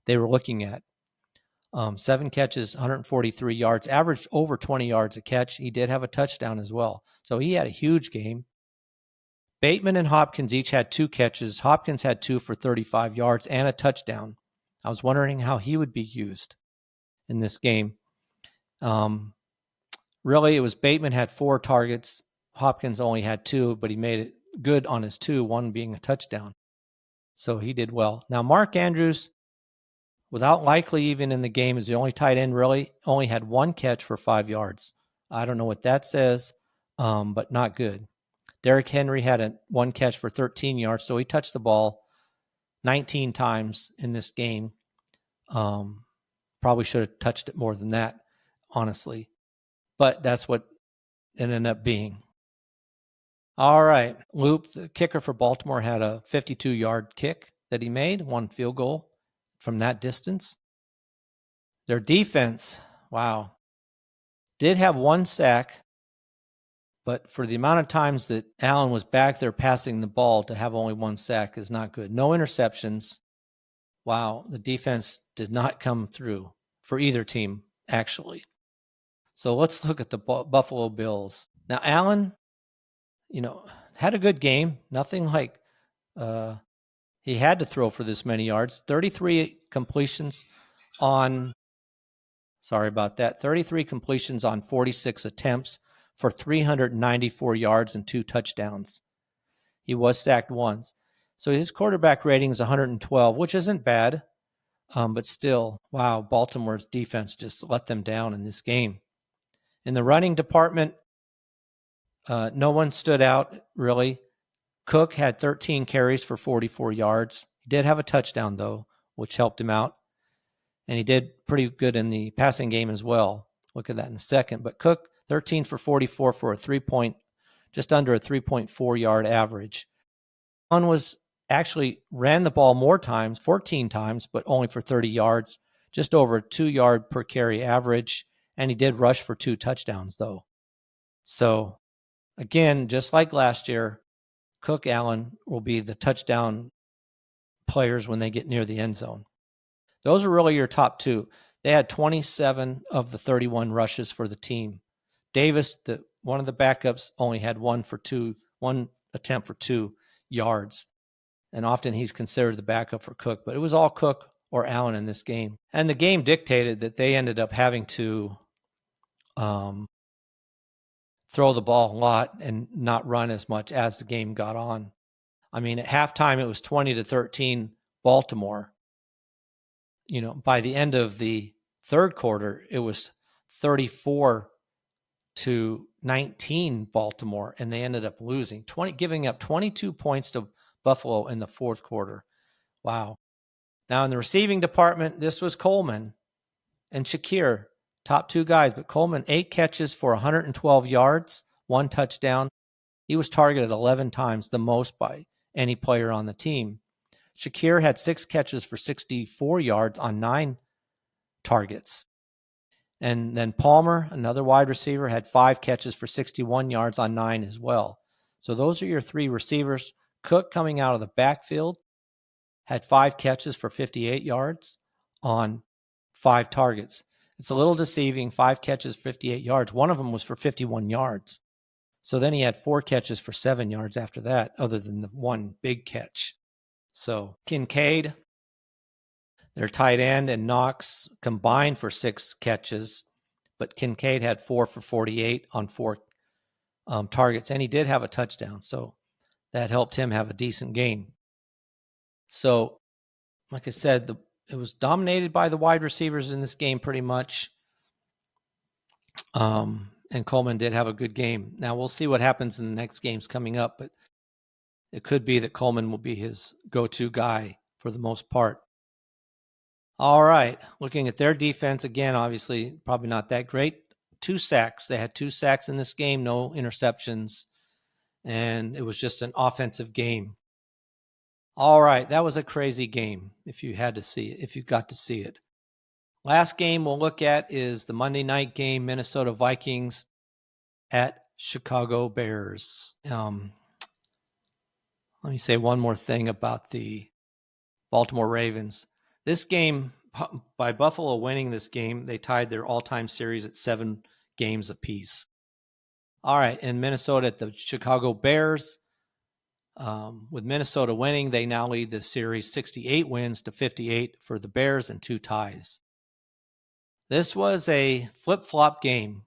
they were looking at. 7 catches, 143 yards, averaged over 20 yards a catch. He did have a touchdown as well. So he had a huge game. Bateman and Hopkins each had 2 catches. Hopkins had 2 for 35 yards and a touchdown. I was wondering how he would be used in this game. Really, it was Bateman had 4 targets. Hopkins only had 2, but he made it good on his 2, 1 being a touchdown. So he did well. Now, Mark Andrews, without Likely even in the game, is the only tight end really, only had 1 catch for 5 yards. I don't know what that says, but not good. Derrick Henry had 1 catch for 13 yards, so he touched the ball 19 times in this game. Probably should have touched it more than that, honestly. But that's what it ended up being. All right. Loop, the kicker for Baltimore, had a 52-yard kick that he made, 1 field goal from that distance. Their defense, wow, did have 1 sack, but for the amount of times that Allen was back there passing the ball, to have only 1 sack is not good. No interceptions. Wow, the defense did not come through for either team, actually. So let's look at the Buffalo Bills. Now, Allen, had a good game. Nothing like he had to throw for this many yards. 33 completions on 46 attempts for 394 yards and 2 touchdowns. He was sacked once. So his quarterback rating is 112, which isn't bad. But still, wow, Baltimore's defense just let them down in this game. In the running department, no one stood out, really. Cook had 13 carries for 44 yards. He did have a touchdown, though, which helped him out. And he did pretty good in the passing game as well. Look at that in a second. But Cook, 13 for 44 for just under a 3.4 yard average. Allen actually ran the ball more times, 14 times, but only for 30 yards, just over a 2 yard per carry average. And he did rush for 2 touchdowns, though. So, again, just like last year, Cook, Allen will be the touchdown players when they get near the end zone. Those are really your top 2. They had 27 of the 31 rushes for the team. Davis, one of the backups, only had one attempt for 2 yards. And often he's considered the backup for Cook, but it was all Cook or Allen in this game. And the game dictated that they ended up having to throw the ball a lot and not run as much as the game got on. I mean, at halftime, it was 20-13 Baltimore. By the end of the third quarter, it was 34-19 Baltimore, and they ended up losing, giving up 22 points to Buffalo in the fourth quarter. Wow. Now, in the receiving department, this was Coleman and Shakir, top 2 guys, but Coleman, 8 catches for 112 yards, 1 touchdown. He was targeted 11 times, the most by any player on the team. Shakir had 6 catches for 64 yards on 9 targets. And then Palmer, another wide receiver, had 5 catches for 61 yards on 9 as well. So those are your 3 receivers. Cook, coming out of the backfield, had 5 catches for 58 yards on 5 targets. It's a little deceiving, 5 catches, 58 yards. One of them was for 51 yards. So then he had 4 catches for 7 yards after that, other than the one big catch. So Kincaid, their tight end, and Knox combined for 6 catches, but Kincaid had 4 for 48 on 4 targets, and he did have a touchdown. So that helped him have a decent game. So, like I said, it was dominated by the wide receivers in this game pretty much. And Coleman did have a good game. Now, we'll see what happens in the next games coming up, but it could be that Coleman will be his go-to guy for the most part. All right, looking at their defense, again, obviously probably not that great. 2 sacks. They had 2 sacks in this game, no interceptions, and it was just an offensive game. All right, that was a crazy game if you got to see it. Last game we'll look at is the Monday night game, Minnesota Vikings at Chicago Bears. Let me say one more thing about the Baltimore Ravens. This game, by Buffalo winning this game, they tied their all-time series at 7 games apiece. All right, in Minnesota at the Chicago Bears, with Minnesota winning, they now lead the series 68 wins to 58 for the Bears and 2 ties. This was a flip-flop game.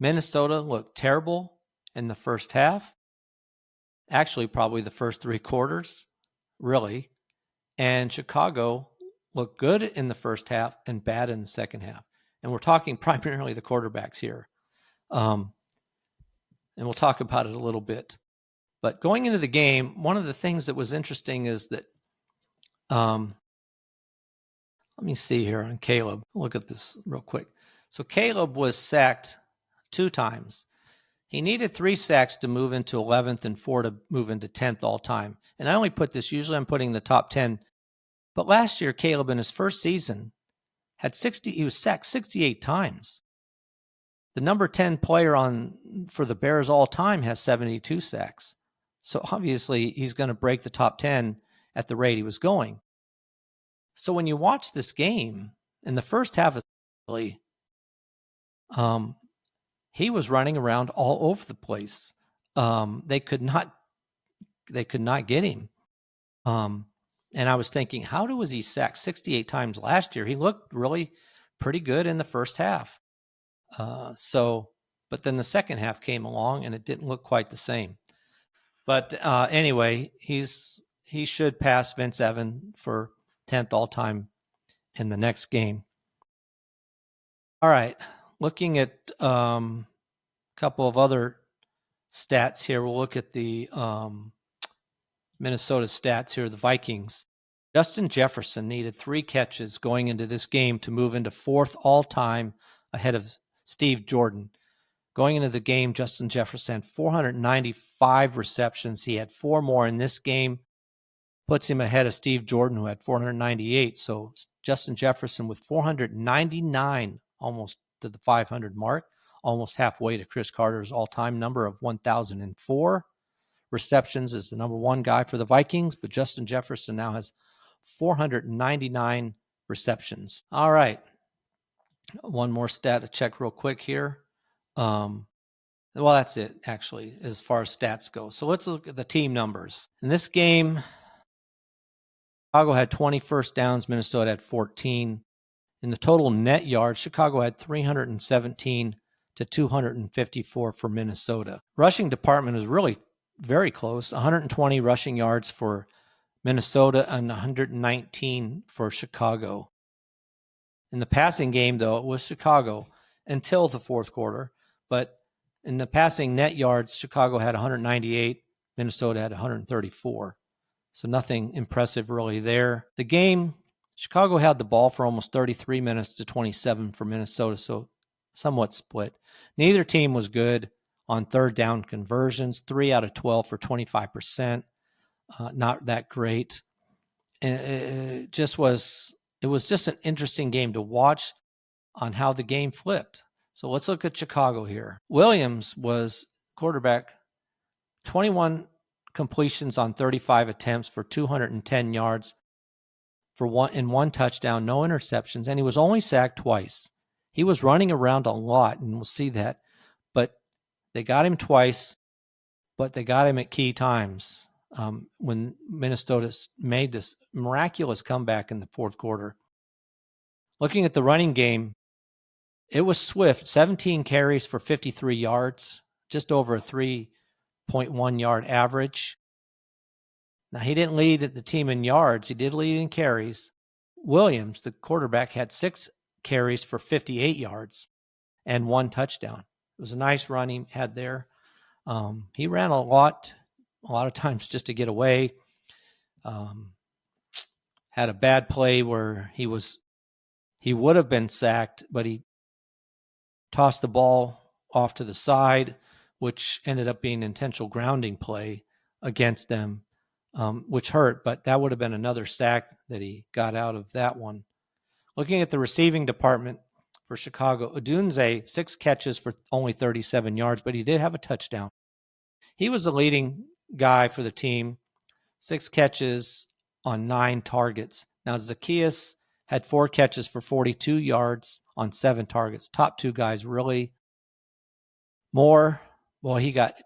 Minnesota looked terrible in the first half. Actually, probably the first 3 quarters, really. And Chicago looked good in the first half and bad in the second half. And we're talking primarily the quarterbacks here. And we'll talk about it a little bit. But going into the game, one of the things that was interesting is that, let me see here on Caleb. Look at this real quick. So Caleb was sacked 2 times. He needed 3 sacks to move into 11th and 4 to move into 10th all time. And I only put this, usually I'm putting the top 10. But last year, Caleb, in his first season, he was sacked 68 times. The number 10 player for the Bears all time has 72 sacks. So obviously he's going to break the top 10 at the rate he was going. So when you watch this game, in the first half, he was running around all over the place. They could not get him. And I was thinking, how was he sacked 68 times last year? He looked really pretty good in the first half. But then the second half came along and it didn't look quite the same. But anyway, he should pass Vince Evans for 10th all time in the next game. All right, looking at a couple of other stats here. We'll look at the Minnesota stats here, the Vikings. Justin Jefferson needed 3 catches going into this game to move into 4th all-time ahead of Steve Jordan. Going into the game, Justin Jefferson had 495 receptions. He had 4 more in this game, puts him ahead of Steve Jordan, who had 498. So Justin Jefferson with 499, almost to the 500 mark, almost halfway to Chris Carter's all-time number of 1,004 receptions, is the number 1 guy for the Vikings, but Justin Jefferson now has 499 receptions. All right. One more stat to check real quick here. Well, that's it, actually, as far as stats go. So let's look at the team numbers. In this game, Chicago had 20 first downs. Minnesota had 14. In the total net yards, Chicago had 317 to 254 for Minnesota. Rushing department is really very close. 120 rushing yards for Minnesota and 119 for Chicago. In the passing game, though, it was Chicago until the fourth quarter. But in the passing net yards, Chicago had 198, Minnesota had 134. So nothing impressive really there. The game, Chicago had the ball for almost 33 minutes to 27 for Minnesota, so somewhat split. Neither team was good on third down conversions, 3 out of 12 for 25%. Not that great. And it was just an interesting game to watch on how the game flipped. So let's look at Chicago here. Williams was quarterback, 21 completions on 35 attempts for 210 yards for one touchdown, no interceptions, and he was only sacked twice. He was running around a lot, and we'll see that. But they got him twice, but they got him at key times when Minnesota made this miraculous comeback in the fourth quarter. Looking at the running game, it was Swift, 17 carries for 53 yards, just over a 3.1 yard average. Now, he didn't lead the team in yards. He did lead in carries. Williams, the quarterback, had 6 carries for 58 yards and 1 touchdown. It was a nice run he had there. He ran a lot of times just to get away. Had a bad play where he would have been sacked, but he tossed the ball off to the side, which ended up being an intentional grounding play against them, which hurt, but that would have been another sack that he got out of that one. Looking at the receiving department for Chicago, Odunze, 6 catches for only 37 yards, but he did have a touchdown. He was the leading guy for the team, 6 catches on 9 targets. Now, Zacchaeus had 4 catches for 42 yards on 7 targets. Top 2 guys really more. Well, he got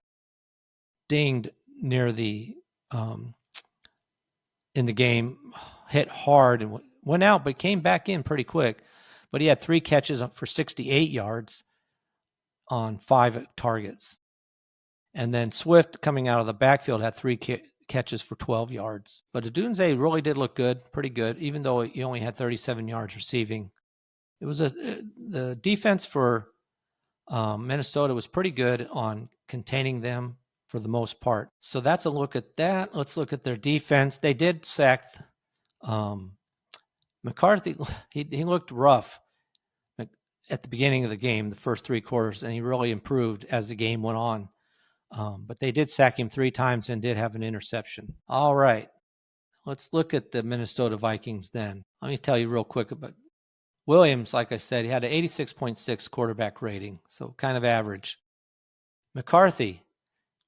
dinged near the in the game, hit hard and went out, but came back in pretty quick. But he had 3 catches for 68 yards on 5 targets. And then Swift, coming out of the backfield, had 3 catches for 12 yards. But Odunze really did look good, pretty good, even though he only had 37 yards receiving. It was the defense for Minnesota was pretty good on containing them for the most part. So that's a look at that. Let's look at their defense. They did sack McCarthy. He looked rough at the beginning of the game, the first 3 quarters, and he really improved as the game went on. But they did sack him 3 times and did have an interception. All right. Let's look at the Minnesota Vikings then. Let me tell you real quick about Williams. Like I said, he had an 86.6 quarterback rating, so kind of average. McCarthy,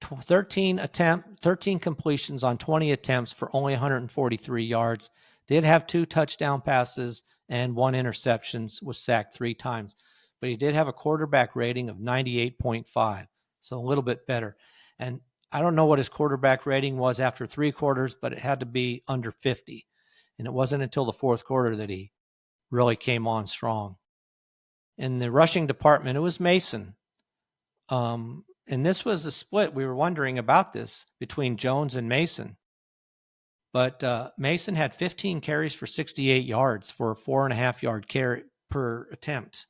13 completions on 20 attempts for only 143 yards. Did have 2 touchdown passes and 1 interceptions, was sacked 3 times. But he did have a quarterback rating of 98.5, so a little bit better. And I don't know what his quarterback rating was after 3 quarters, but it had to be under 50. And it wasn't until the fourth quarter that he really came on strong. In the rushing department, it was Mason. And this was a split. We were wondering about this between Jones and Mason. But Mason had 15 carries for 68 yards for a 4.5 yard carry per attempt,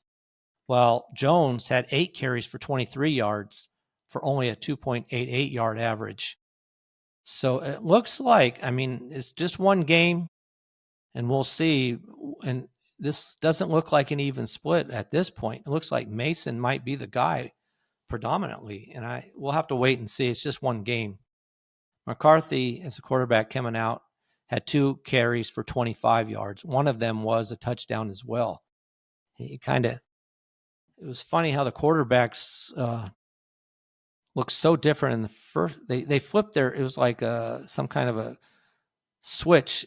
while Jones had 8 carries for 23 yards for only a 2.88 yard average. So it looks like, it's just one game, and we'll see. And this doesn't look like an even split at this point. It looks like Mason might be the guy predominantly, and we'll have to wait and see. It's just one game. McCarthy, as a quarterback coming out, had 2 carries for 25 yards. One of them was a touchdown as well. It was funny how the quarterbacks looked so different in the first. They flipped it was like some kind of a switch,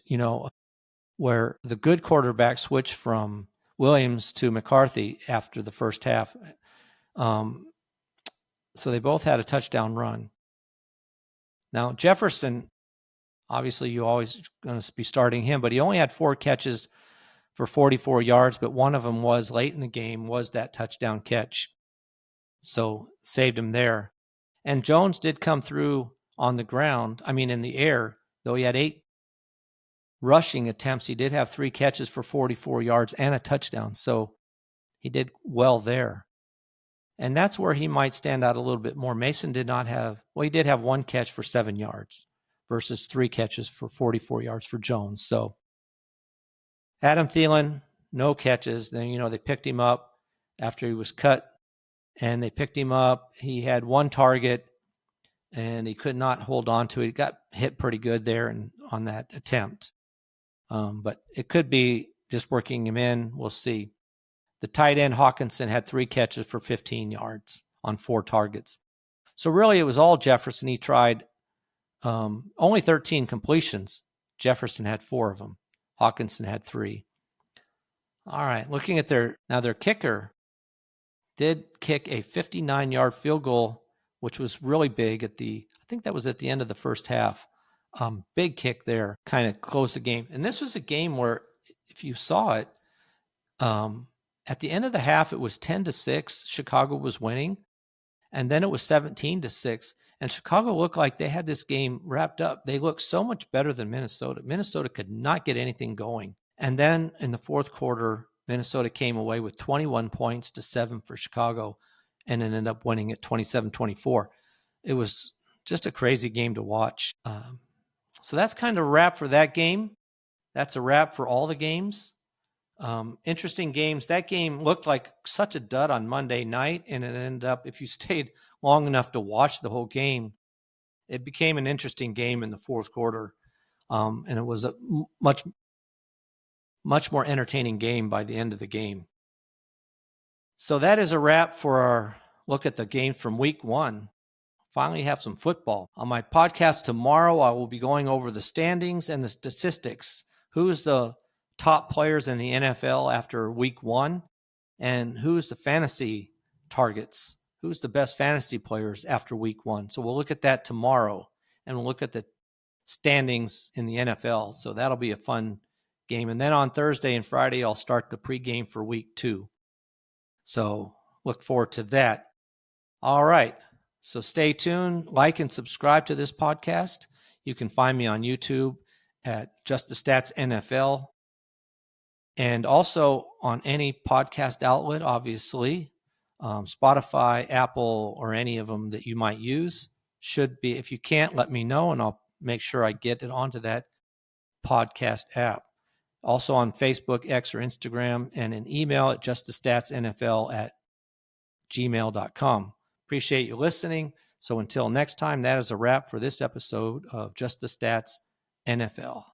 where the good quarterback switched from Williams to McCarthy after the first half. So they both had a touchdown run. Now, Jefferson, obviously you always going to be starting him, but he only had 4 catches for 44 yards, but one of them was late in the game, was that touchdown catch. So saved him there. And Jones did come through on the ground, in the air, though he had 8 rushing attempts. He did have 3 catches for 44 yards and a touchdown. So he did well there. And that's where he might stand out a little bit more. Mason did not have, he did have 1 catch for 7 yards versus 3 catches for 44 yards for Jones. So Adam Thielen, no catches. Then, they picked him up after he was cut, and they picked him up. He had 1 target, and he could not hold on to it. He got hit pretty good there on that attempt. But it could be just working him in. We'll see. The tight end, Hawkinson, had 3 catches for 15 yards on 4 targets. So really it was all Jefferson. He tried only 13 completions. Jefferson had 4 of them. Hawkinson had 3. All right, looking at their kicker did kick a 59-yard field goal, which was really big I think that was at the end of the first half. Big kick there, kind of closed the game. And this was a game where, if you saw it, at the end of the half, it was 10-6. Chicago was winning. And then it was 17-6. And Chicago looked like they had this game wrapped up. They looked so much better than Minnesota. Minnesota could not get anything going. And then in the fourth quarter, Minnesota came away with 21 points to 7 for Chicago and ended up winning at 27-24. It was just a crazy game to watch. So that's kind of a wrap for that game. That's a wrap for all the games. Interesting games. That game looked like such a dud on Monday night, and it ended up, if you stayed long enough to watch the whole game, it became an interesting game in the fourth quarter. And it was a much more entertaining game by the end of the game. So that is a wrap for our look at the game from week 1. Finally have some football. On my podcast tomorrow, I will be going over the standings and the statistics. Who's the top players in the NFL after week 1, and who's the fantasy targets? Who's the best fantasy players after week 1? So we'll look at that tomorrow, and we'll look at the standings in the NFL. So that'll be a fun game. And then on Thursday and Friday, I'll start the pregame for week 2. So look forward to that. All right. So stay tuned, like and subscribe to this podcast. You can find me on YouTube at Just the Stats NFL, and also on any podcast outlet, obviously, Spotify, Apple, or any of them that you might use. Should be. If you can't, let me know, and I'll make sure I get it onto that podcast app. Also on Facebook, X, or Instagram, and an email at justthestatsnfl@gmail.com. Appreciate you listening. So until next time, that is a wrap for this episode of Just the Stats NFL.